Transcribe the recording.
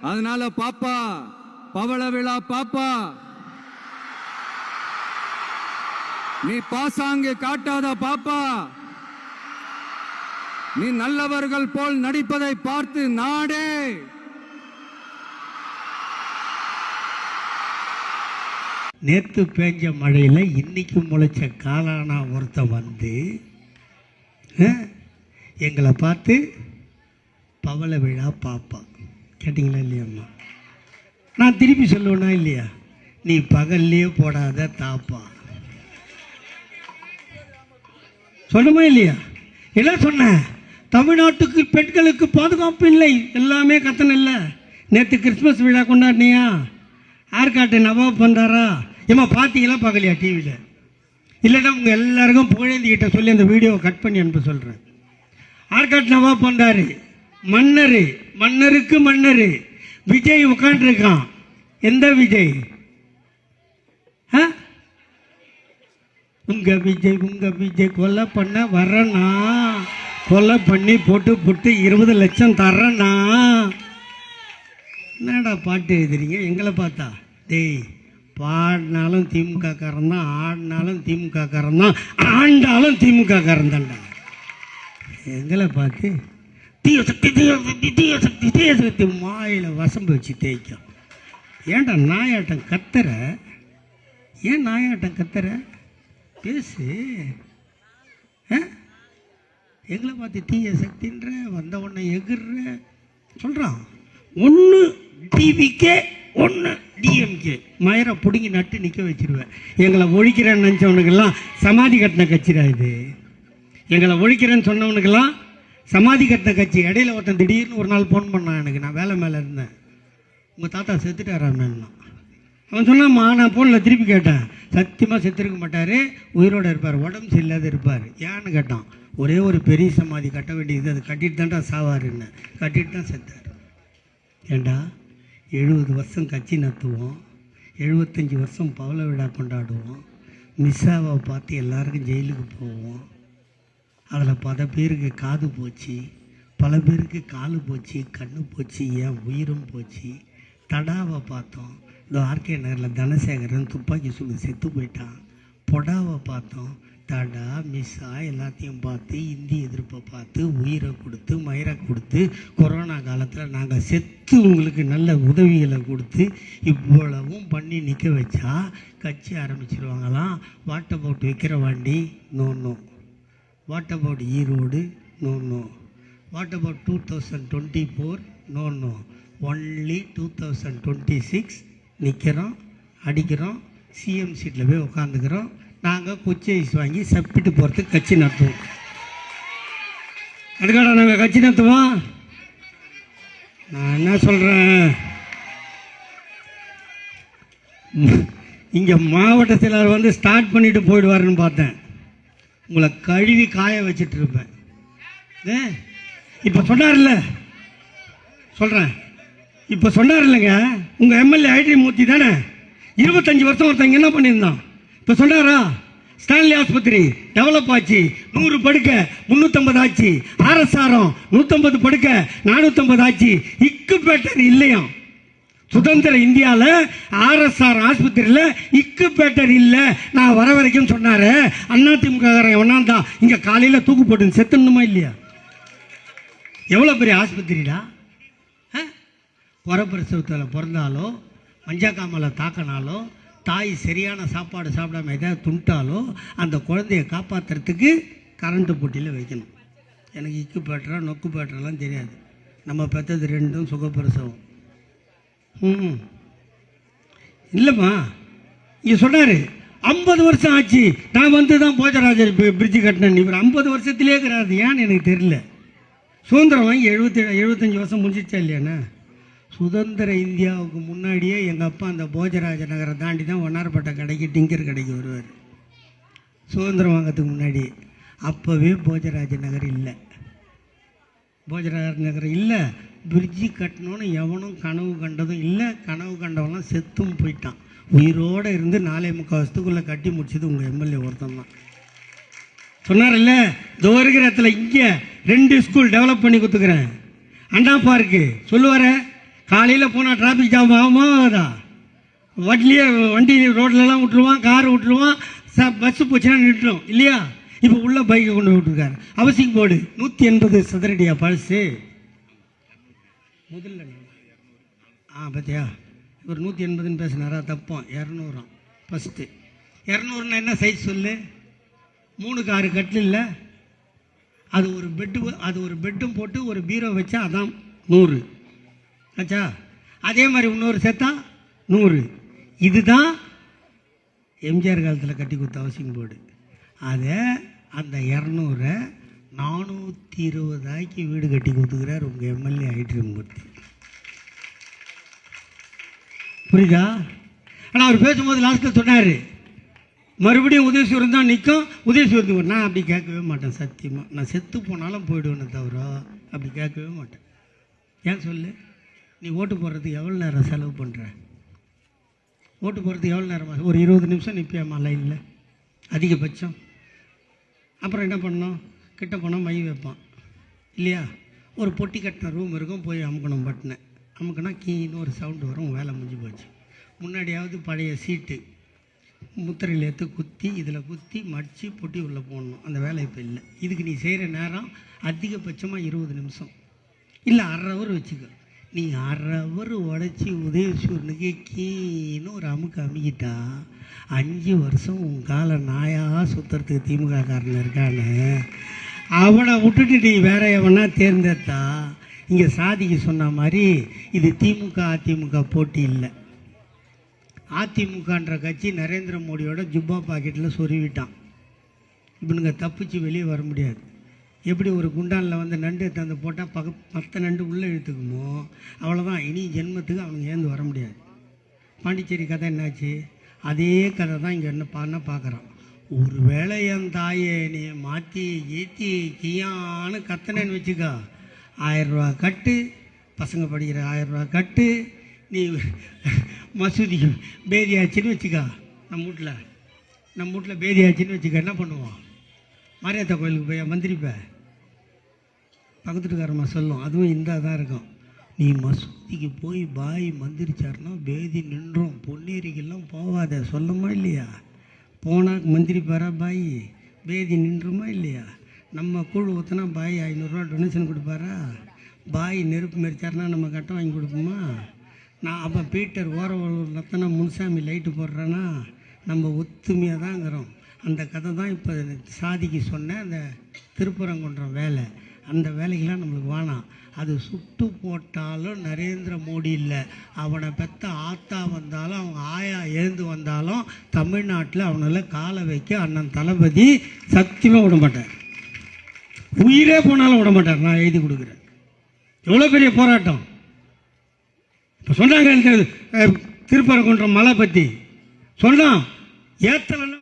அதனால பாப்பா, பவள விழா பாப்பா, நீ பாசாங்கு காட்டாத பாப்பா. நீ நல்லவர்கள் போல் நடிப்பதை பார்த்து நாடே நேற்று பேஞ்ச மழையில் இன்னைக்கு முளைச்ச காளானா ஒருத்தன் வந்து எங்களை பார்த்து பவள விழா பாப்பா கேட்டிங்களா இல்லையாம்மா? நான் திருப்பி சொல்லுவேனா இல்லையா? நீ பகல்லையே போடாத தாப்பா சொல்லுமா இல்லையா? என்ன சொன்னேன்? தமிழ்நாட்டுக்கு பெண்களுக்கு பாதுகாப்பு இல்லை, எல்லாமே கத்தனை இல்லை. நேற்று கிறிஸ்மஸ் விழா கொண்டாடினியா? ஆற்காட்டு நவாப் வந்தாரா? ஏமா பார்த்தீங்களா பார்க்கலையா டிவியில்? இல்லைன்னா உங்கள் எல்லாருக்கும் புகழேந்திக்கிட்ட சொல்லி அந்த வீடியோவை கட் பண்ணி அனுப்ப சொல்கிறேன். ஆற்காட்டு நவாப் வந்தார், மன்னர், மன்னருக்கு மன்னர். விஜய் உட்காண்டிருக்கான். எந்த விஜய்? உங்க விஜய் கொலை பண்ண வரனா? கொலை பண்ணி போட்டு 20 லட்சம் தரனா? என்னடா பாட்டு எழுதுறீங்க எங்களை பார்த்தா? டேய், பாடினாலும் திமுக காரன் தான், ஆடினாலும் திமுக காரன் தான், ஆண்டாலும் திமுக காரன் தான்டா. எங்களை பார்த்து தீய சக்தி தீய சக்தி தீய சக்தி தீய சக்தி மாயில வசம்பு வச்சு தேய்க்கும். ஏன்டா நாயாட்டம் கத்துற? ஏன் நாயாட்டம் கத்துற? பேசு. எங்களை பார்த்து தீய சக்தின்ற வந்த உடனே எகிர்ற சொல்கிறான். ஒன்று டிவிக்கே, ஒன்று டிஎம்கே. மயரை பிடுங்கி நட்டு நிற்க வச்சிருவேன். எங்களை ஒழிக்கிறேன்னு நினச்சவனுக்கெல்லாம் சமாதி கட்டின கட்சிடா இது. எங்களை ஒழிக்கிறேன்னு சொன்னவனுக்கெல்லாம் சமாதி கட்டின கட்சி. இடையில ஒருத்தன் திடீர்னு ஒரு நாள் ஃபோன் பண்ணான் எனக்கு. நான் வேலை மேலே இருந்தேன். உங்கள் தாத்தா செத்துட்டாரான்னு. அவன் சொன்னாம்மா. நான் ஃபோனில் திருப்பி கேட்டேன். சத்தியமாக செத்துருக்க மாட்டார், உயிரோடு இருப்பார், உடம்பு சரியில்லாத இருப்பார். ஏன்னு கேட்டான். ஒரே ஒரு பெரிய சமாதி கட்ட வேண்டியது, அது கட்டிட்டு தான்டா சாவாருன்னு. கட்டிட்டு தான் செத்தார். ஏண்டா 70 வருஷம் கட்சி நடத்துவோம், 75 வருஷம் பவள விழா கொண்டாடுவோம், மிஸ்ஸாவை பார்த்து எல்லாருக்கும் ஜெயிலுக்கு போவோம். அதில் பல பேருக்கு காது போச்சு, பல பேருக்கு காலு போச்சு, கண்ணு போச்சு, என் உயிரும் போச்சு. தடாவை பார்த்தோம். இந்த ஆர்கே நகரில் தனசேகரன் துப்பாக்கி சூடு செத்து போயிட்டான். பொடாவை பார்த்தோம். தடா மிஸ்ஸா எல்லாத்தையும் பார்த்து, இந்தி எதிர்ப்பை பார்த்து, உயிரை கொடுத்து, மயிரை கொடுத்து, கொரோனா காலத்தில் நாங்கள் செத்து உங்களுக்கு நல்ல உதவிகளை கொடுத்து இவ்வளவும் பண்ணி நிற்க வச்சா கட்சி ஆரம்பிச்சிருவாங்களாம். What about Vikravandi? No no. What about Erode? No no. What about 2024? No no. Only 2026 நிற்கிறோம், அடிக்கிறோம், சிஎம் சீட்டில் போய் உட்காந்துக்கிறோம். நாங்கள் கொச்சி ஐஸ் வாங்கி சப்பிட்டு போகிறதுக்கு கட்சி நடத்துவோம். அதுக்காக நாங்கள் கட்சி நடத்துவோம். நான் என்ன சொல்கிறேன், இங்கே மாவட்ட செயலாளர் வந்து ஸ்டார்ட் பண்ணிட்டு போயிடுவாருன்னு பார்த்தேன். உங்களை கழுவி காய வச்சுட்டு இருப்பேன். இப்போ சொன்னார்ல, சொல்கிறேன், இப்போ சொன்னார் இல்லைங்க உங்கள் எம்எல்ஏ ஐடி மூர்த்தி தானே? 25 வருஷம் ஒருத்தங்க என்ன பண்ணியிருந்தான்? இப்போ சொன்னாரா? ஸ்டான்லி ஆஸ்பத்திரி டெவலப் ஆச்சு, 100 படுக்கை 350 ஆச்சு. ஆர்எஸ்ஆரம் 150 படுக்கை 450 ஆச்சு. இக்குபேட்டர் இல்லையாம். சுதந்திர இந்தியாவில் ஆர்எஸ்ஆர் ஆஸ்பத்திரியில் இக்குபேட்டர் இல்லை. நான் வர வரைக்கும் சொன்னார். அதிமுக எவனால் தான் இங்கே காலையில் தூக்கு போட்டு செத்துணுமா இல்லையா? எவ்வளோ பெரிய ஆஸ்பத்திரிடா. புறப்பிரசவத்தில் பிறந்தாலோ, மஞ்சக்காமலை தாக்கினாலோ, தாய் சரியான சாப்பாடு சாப்பிடாம எதாவது துண்டாலோ அந்த குழந்தைய காப்பாற்றுறதுக்கு கரண்ட்டு போட்டியில் வைக்கணும். எனக்கு இக்கு பேட்டரா நொக்கு பேட்டரெலாம் தெரியாது. நம்ம பெற்றது 2ம் சுகப்பிரசவம். இல்லைம்மா, இங்கே சொன்னார் 50 வருஷம் ஆச்சு நான் வந்து தான் போஜராஜர் பிரிட்ஜு கட்டினேன். இவர் 50 வருஷத்துலேயே இருக்கிறாரு. ஏன்னு எனக்கு தெரியல. சுதந்திரம் வாங்கி 75 வருஷம் முடிஞ்சிச்சா இல்லையாண்ணா? சுதந்திர இந்தியாவுக்கு முன்னாடியே எங்கள் அப்பா அந்த போஜராஜ நகரை தாண்டி தான் ஒன்னார்பட்ட கடைக்கு டிங்கர் கடைக்கு வருவார். சுதந்திரம் வாங்கிறதுக்கு முன்னாடி. அப்போவே போஜராஜ நகர் இல்லை. போஜராஜ நகர் இல்லை. பிரிட்ஜு கட்டணும்னு எவனும் கனவு கண்டதும் இல்லை. கனவு கண்டவெல்லாம் செத்தும் போயிட்டான். உயிரோடு இருந்து 4.25 வருஷத்துக்குள்ளே கட்டி முடிச்சது உங்கள் எம்எல்ஏ ஒருத்தன் தான். சொன்னார்ல, இதோ இருக்கிற இடத்துல இங்கே 2 ஸ்கூல் டெவலப் பண்ணி கொடுத்துக்கிறேன். அண்ணா பார்க்கு சொல்லுவார். காலையில் போனால் டிராஃபிக் ஜாம் ஆகுமா ஆகாதா? வண்டி ரோட்லலாம் விட்டுருவான், கார் விட்டுருவான், பஸ்ஸு போச்சுன்னா நிறுத்தும் இல்லையா? இப்போ உள்ள பைக்கை கொண்டு விட்டுருக்காரு. ஹவுசிங் போர்டு 180 சதுரடியா பழசு முதல்ல. பார்த்தியா, இவர் 180ன்னு பேசினாரா? தப்போம், 200 ஃபஸ்ட்டு. 200ன்னா என்ன சைஸ் சொல்லு? 3க்கு 6 கட்டில் இல்லை, அது ஒரு பெட்டும் போட்டு ஒரு பீரோ வச்சா அதான் 100 ஆச்சா? அதே மாதிரி இன்னொரு சேர்த்தா 100. இதுதான் எம்ஜிஆர் காலத்தில் கட்டி கொடுத்த ஹவுசிங் போர்டு. அதை அந்த 200 420 வீடு கட்டி கொடுத்துக்கிறார் உங்கள் எம்எல்ஏ ஐட்ரிமூர்த்தி. புரியுதா? ஆனால் அவர் பேசும்போது லாஸ்ட்டில் சொன்னார், மறுபடியும் உதயசூரன் தான் நிற்கும், உதயசூரன். நான் அப்படி கேட்கவே மாட்டேன் சத்தியமாக. நான் செத்து போனாலும் போயிடுவேன்னு தவிர அப்படி கேட்கவே மாட்டேன். ஏன் சொல்லு? நீ ஓட்டு போடுறதுக்கு எவ்வளோ நேரம் செலவு பண்ணுற? ஓட்டு போடுறதுக்கு எவ்வளோ நேரமாக? ஒரு 20 நிமிஷம் நிற்பியாமா லைனில் அதிகபட்சம். அப்புறம் என்ன பண்ணோம்? கிட்ட போனால் மை வைப்பான் இல்லையா? ஒரு பொட்டி கட்டின ரூம் இருக்கும், போய் அமுக்கணும் பட்டினை. அமுக்குனா கீன்னு ஒரு சவுண்டு வரும், வேலை முடிஞ்சு போச்சு. முன்னாடியாவது பழைய சீட்டு முத்திரையில் எடுத்து குத்தி, இதில் குத்தி மடித்து பொட்டி உள்ளே போடணும். அந்த வேலை இப்போ இல்லை. இதுக்கு நீ செய்கிற நேரம் அதிகபட்சமாக 20 நிமிஷம் இல்லை, 1/2 ஹவர் வச்சுக்க. நீ 1/2 ஹவர் உடச்சி உதயசூரனுக்கு கீன்னு ஒரு அமுக்கிட்டா 5 வருஷம் உன் காலை நாயாக சுற்றுறதுக்கு திமுக காரன் இருக்கான்னு அவனை விட்டுட்டு நீ வேற எவனா தேர்ந்தெடுத்தா, இங்கே சாதிக்கு சொன்ன மாதிரி இது திமுக அதிமுக போட்டி இல்லை. அதிமுகன்ற கட்சி நரேந்திர மோடியோட ஜுப்பா பாக்கெட்டில் சொருவிட்டான். இவனுங்க தப்பிச்சு வெளியே வர முடியாது. எப்படி ஒரு குண்டானில் வந்து நண்டு எடுத்து போட்டால் மற்ற நண்டு உள்ளே இழுத்துக்குமோ, அவ்வளோதான். இனி ஜென்மத்துக்கு அவனுங்க ஏந்து வர முடியாது. பாண்டிச்சேரி கதை என்னாச்சு? அதே கதை தான் இங்கே என்ன பார்க்குறான். ஒரு வேளை என் தாயை நீ மாற்றி ஏற்றி கியான்னு கத்தனேன்னு வச்சுக்கா, 1000 ரூபா கட்டு, பசங்க படிக்கிற 1000 ரூபா கட்டு, நீ மசூதிக்கு பேதியாச்சின்னு வச்சுக்கா. நம்ம வீட்டில் பேதியாச்சின்னு வச்சுக்க, என்ன பண்ணுவான்? மாரியாத்தா கோயிலுக்கு போய் மந்திரிப்ப பக்கத்துட்டுக்காரம்மா சொல்லும், அதுவும் இந்த தான் இருக்கும். நீ மசூதிக்கு போய் பாய் மந்திரிச்சாருன்னா பேதி நின்றும், பொன்னேரிக்கெல்லாம் போவாத சொல்லுமா இல்லையா? போனால் மந்திரிப்பாரா பாய்? பேதி நின்றுமா இல்லையா? நம்ம கூழ் ஊற்றினா பாய் 500 ரூபா டொனேஷன் கொடுப்பாரா? பாய் நெருப்பு மறிச்சாருன்னா நம்ம கட்டம் வாங்கி கொடுப்போமா? நான் அப்போ பீட்டர் ரத்தனா முன்சாமி லைட்டு போடுறேன்னா நம்ம ஒத்துமையாக தாங்கிறோம். அந்த கதை தான் இப்போ சாதிக்கு சொன்ன அந்த திருப்பரங்குன்றம் வேலை. அந்த வேலைக்கெல்லாம் நம்மளுக்கு வேணாம். அது சுட்டு போட்டாலும் நரேந்திர மோடி இல்லை, அவனை பெற்ற ஆத்தா வந்தாலும் அவங்க ஆயா எழுந்து வந்தாலும் தமிழ்நாட்டில் அவனால காலை வைக்க அண்ணன் தளபதி சத்தியமாக விட மாட்டார். உயிரே போனாலும் விட மாட்டார். நான் எழுதி கொடுக்குறேன். எவ்வளோ பெரிய போராட்டம். இப்போ சொன்னாங்க திருப்பரங்குன்றம் மலை பற்றி சொன்னான், ஏத்தலைன்னா